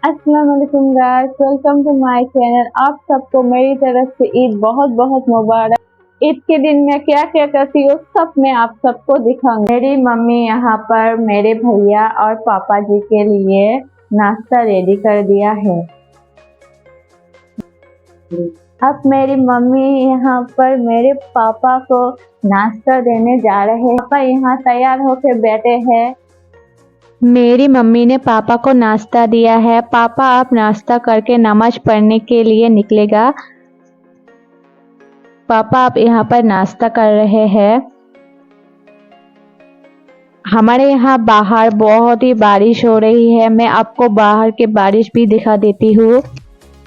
अस्सलाम वालेकुम guys, welcome to my channel. आप सबको मेरी तरफ से ईद बहुत बहुत मुबारक। ईद के दिन मैं क्या क्या करती हूँ सब मैं आप सबको दिखाऊंगी। मेरी मम्मी यहाँ पर मेरे भैया और पापा जी के लिए नाश्ता रेडी कर दिया है। अब मेरी मम्मी यहाँ पर मेरे पापा को नाश्ता देने जा रहे हैं। पापा यहाँ तैयार होकर बैठे हैं। मेरी मम्मी ने पापा को नाश्ता दिया है। पापा अब नाश्ता करके नमाज पढ़ने के लिए निकलेगा। पापा अब यहाँ पर नाश्ता कर रहे हैं। हमारे यहाँ बाहर बहुत ही बारिश हो रही है। मैं आपको बाहर की बारिश भी दिखा देती हूँ।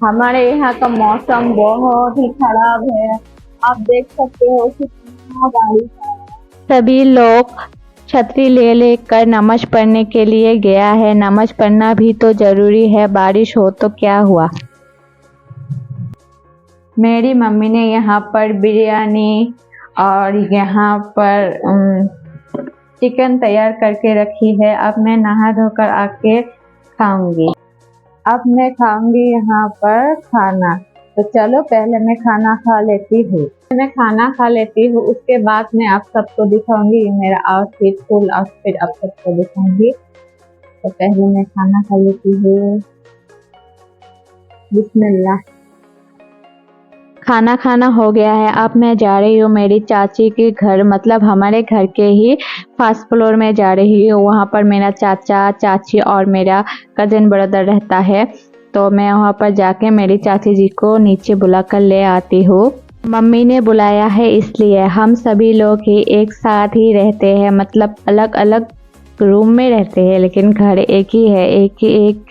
हमारे यहाँ का मौसम बहुत ही खराब है। आप देख सकते हो कितना बारिश है। सभी लोग छतरी ले लेकर नमाज पढ़ने के लिए गया है। नमाज पढ़ना भी तो जरूरी है, बारिश हो तो क्या हुआ। मेरी मम्मी ने यहाँ पर बिरयानी और यहाँ पर चिकन तैयार करके रखी है। अब मैं नहा धोकर आके खाऊंगी। अब मैं खाऊंगी यहाँ पर खाना। तो चलो पहले मैं खाना खा लेती हूँ। मैं खाना खा लेती हूँ, उसके बाद मैं आप सबको दिखाऊंगी मेरा आउटफिट, फुल आउटफिट आप सबको दिखाऊंगी। तो पहले मैं खाना खा लेती हूँ। बिस्मिल्लाह। खाना खाना हो गया है। अब मैं जा रही हूँ मेरी चाची के घर, मतलब हमारे घर के ही फर्स्ट फ्लोर में जा रही हूँ। वहाँ पर मेरा चाचा चाची और मेरा कजिन ब्रदर रहता है। तो मैं वहाँ पर जाके मेरी चाची जी को नीचे बुलाकर ले आती हूँ। मम्मी ने बुलाया है इसलिए। हम सभी लोग ही एक साथ ही रहते हैं, मतलब अलग अलग रूम में रहते हैं, लेकिन घर एक ही है। एक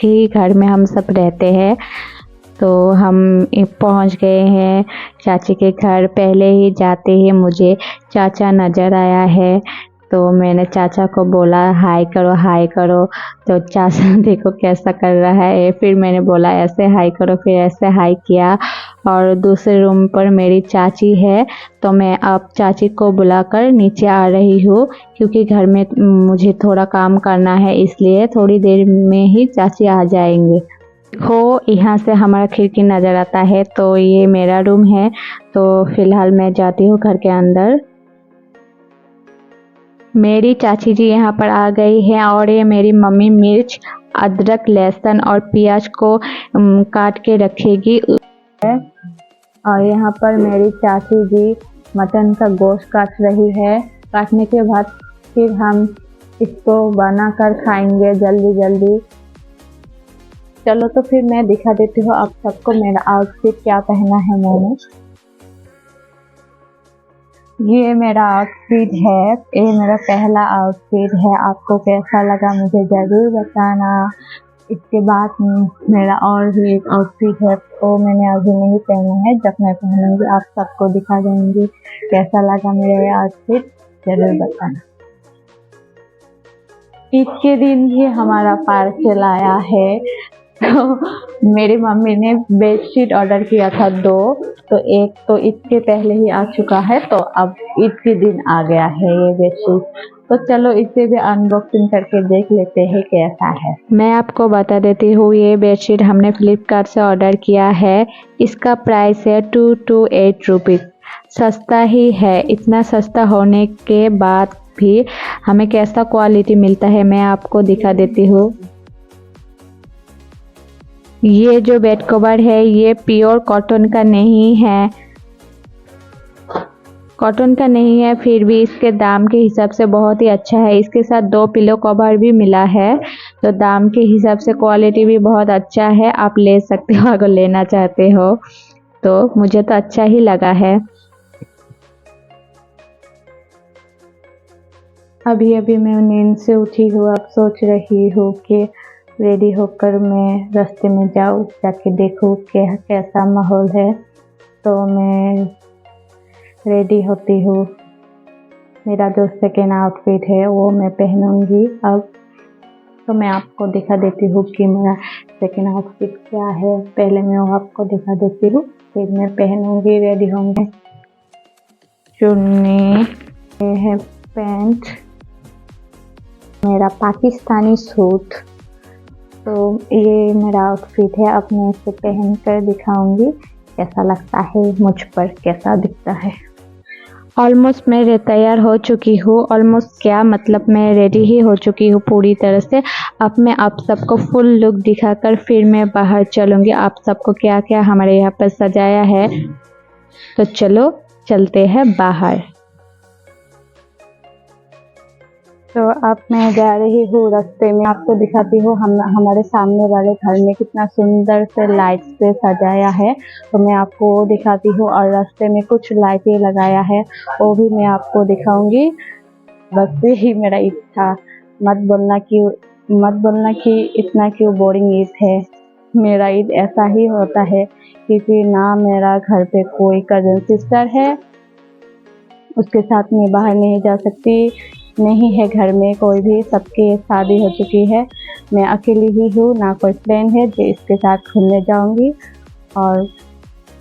ही घर में हम सब रहते हैं। तो हम पहुंच गए हैं चाची के घर। पहले ही जाते ही मुझे चाचा नज़र आया है। तो मैंने चाचा को बोला हाय करो हाय करो। तो चाचा देखो कैसा कर रहा है। फिर मैंने बोला ऐसे हाय करो, फिर ऐसे हाय किया। और दूसरे रूम पर मेरी चाची है। तो मैं अब चाची को बुलाकर नीचे आ रही हूँ, क्योंकि घर में मुझे थोड़ा काम करना है, इसलिए थोड़ी देर में ही चाची आ जाएंगे। हो यहाँ से हमारा खिड़की नज़र आता है। तो ये मेरा रूम है। तो फिलहाल मैं जाती हूँ घर के अंदर। मेरी चाची जी यहाँ पर आ गई हैं और ये मेरी मम्मी मिर्च, अदरक, लहसुन और प्याज को काट के रखेगी। और यहाँ पर मेरी चाची जी मटन का गोश्त काट रही है। काटने के बाद फिर हम इसको बनाकर खाएंगे जल्दी जल्दी। चलो तो फिर मैं दिखा देती हूँ आप सबको मेरा आउटफिट क्या पहना है मैंने। ये मेरा आउटफिट है, ये मेरा पहला आउटफिट है। आपको कैसा लगा मुझे ज़रूर बताना। इसके बाद मेरा और भी एक आउटफिट है, तो मैंने अभी नहीं पहना है। जब मैं पहनूंगी आप सबको दिखा दूंगी कैसा लगा मेरा आउटफिट, ज़रूर बताना। ईद के दिन ही हमारा पार्सल आया है। तो मेरी मम्मी ने बेडशीट ऑर्डर किया था 2, तो एक तो ईद के पहले ही आ चुका है। तो अब ईद के दिन आ गया है ये बेडशीट। तो चलो इसे भी अनबॉक्सिंग करके देख लेते हैं कैसा है। मैं आपको बता देती हूँ, ये बेडशीट हमने फ्लिपकार्ट से ऑर्डर किया है। इसका प्राइस है 228 रुपीज़। सस्ता ही है। इतना सस्ता होने के बाद भी हमें कैसा क्वालिटी मिलता है मैं आपको दिखा देती हूँ। ये जो बेड कवर है ये प्योर कॉटन का नहीं है, फिर भी इसके दाम के हिसाब से बहुत ही अच्छा है। इसके साथ 2 पिलो कवर भी मिला है। तो दाम के हिसाब से क्वालिटी भी बहुत अच्छा है। आप ले सकते हो अगर लेना चाहते हो तो। मुझे तो अच्छा ही लगा है। अभी अभी मैं नींद से उठी हूँ। अब सोच रही हूँ कि रेडी होकर मैं रास्ते में जाऊँ, जाके देखूँ कि कैसा माहौल है। तो मैं रेडी होती हूँ। मेरा जो सेकेंड आउटफिट है वो मैं पहनूंगी अब। तो मैं आपको दिखा देती हूँ कि मेरा सेकेंड आउटफिट क्या है। पहले मैं वो आपको दिखा देती हूँ, फिर मैं पहनूंगी, रेडी होंगे। चुन्नी, ये है पैंट, मेरा पाकिस्तानी सूट, तो ये मेरा आउटफिट है, अब मैं इसे पहन कर दिखाऊंगी कैसा लगता है, मुझ पर कैसा दिखता है। ऑलमोस्ट मैं तैयार हो चुकी हूँ, ऑलमोस्ट क्या मतलब मैं रेडी ही हो चुकी हूँ पूरी तरह से। अब मैं आप सबको फुल लुक दिखाकर फिर मैं बाहर चलूँगी, आप सबको क्या क्या हमारे यहाँ पर सजाया है। तो चलो चलते हैं बाहर। तो अब मैं जा रही हूँ रास्ते में, आपको दिखाती हूँ हमारे सामने वाले घर में कितना सुंदर से लाइट से सजाया है, तो मैं आपको वो दिखाती हूँ। और रास्ते में कुछ लाइटें लगाया है, वो भी मैं आपको दिखाऊंगी। बस यही मेरा ईद था। मत बोलना कि इतना क्यों बोरिंग ईद है। मेरा ईद ऐसा ही होता है, क्योंकि ना मेरा घर पे कोई कज़न सिस्टर है, उसके साथ मैं बाहर नहीं जा सकती, नहीं है घर में कोई भी, सबकी शादी हो चुकी है। मैं अकेली ही हूँ, ना कोई फ्रेंड है जो इसके साथ घूमने जाऊँगी। और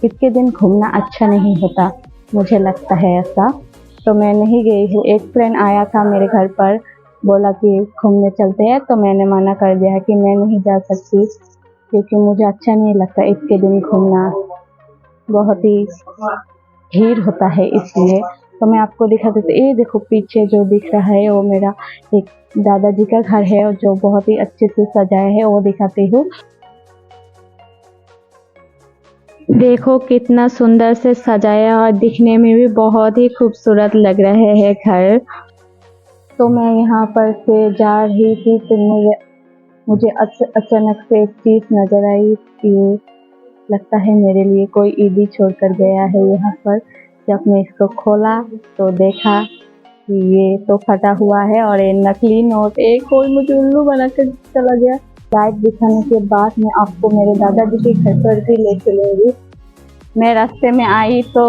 इसके दिन घूमना अच्छा नहीं होता, मुझे लगता है ऐसा, तो मैं नहीं गई हूँ। एक फ्रेंड आया था मेरे घर पर, बोला कि घूमने चलते हैं, तो मैंने मना कर दिया कि मैं नहीं जा सकती, क्योंकि मुझे अच्छा नहीं लगता इसके दिन घूमना, बहुत ही भीड़ होता है इसलिए। तो मैं आपको दिखा देती हूँ, ये देखो पीछे जो दिख रहा है वो मेरा एक दादाजी का घर है, और जो बहुत ही अच्छे से सजाया है वो दिखाती हूँ। देखो कितना सुंदर से सजाया, और दिखने में भी बहुत ही खूबसूरत लग रहे हैं घर। तो मैं यहाँ पर से जा रही थी, तो मुझे अचानक से एक चीज़ नज़र आई कि लगता है मेरे लिए कोई ईदी छोड़कर गया है यहाँ पर। जब मैं इसको खोला तो देखा कि ये तो फटा हुआ है, और ये नकली नोट, एक कोई मुझे उल्लू बना कर चला गया। लाइट दिखाने के बाद मैं आपको मेरे दादाजी के घर पर भी ले चलूँगी। मैं रास्ते में आई तो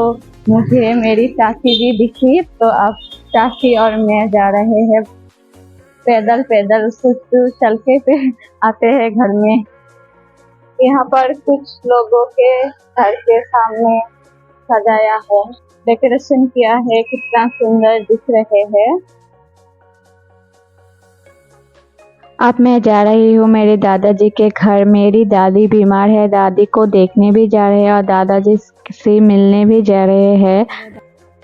मुझे मेरी चाची भी दिखी, तो अब चाची और मैं जा रहे हैं पैदल चलके फिर आते हैं घर में। यहाँ पर कुछ लोगों के घर के सामने सजाया है, डेकोरेशन किया है, कितना सुंदर दिख रहे हैं। अब मैं जा रही हूँ मेरे दादाजी के घर। मेरी दादी बीमार है, दादी को देखने भी जा रहे हैं और दादाजी से मिलने भी जा रहे हैं।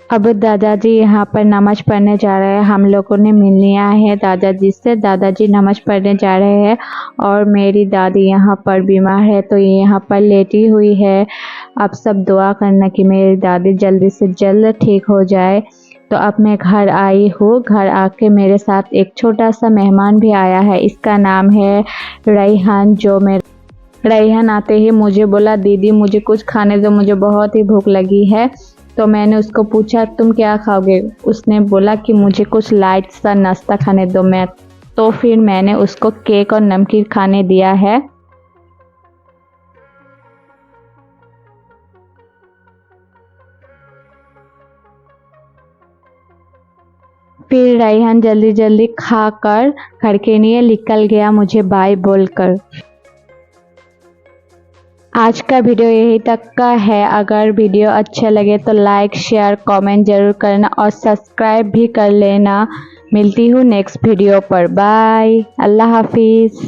अब दादाजी यहाँ पर नमाज पढ़ने जा रहे हैं, हम लोगों ने मिलने आए हैं दादाजी से। दादाजी नमाज पढ़ने जा रहे हैं और मेरी दादी यहाँ पर बीमार है, तो ये यहाँ पर लेटी हुई है। आप सब दुआ करना कि मेरी दादी जल्दी से जल्द ठीक हो जाए। तो अब मैं घर आई हूँ, घर आके मेरे साथ एक छोटा सा मेहमान भी आया है, इसका नाम है रेहान। रेहान आते ही मुझे बोला, दीदी मुझे कुछ खाने दो, मुझे बहुत ही भूख लगी है। तो मैंने उसको पूछा तुम क्या खाओगे, उसने बोला कि मुझे कुछ लाइट सा नाश्ता खाने दो। तो फिर मैंने उसको केक और नमकीन खाने दिया है। फिर रेहान जल्दी जल्दी खाकर घर के लिए निकल गया, मुझे बाय बोलकर। आज का वीडियो यही तक का है। अगर वीडियो अच्छा लगे तो लाइक शेयर कमेंट जरूर करना और सब्सक्राइब भी कर लेना। मिलती हूँ नेक्स्ट वीडियो पर। बाय, अल्लाह हाफिज़।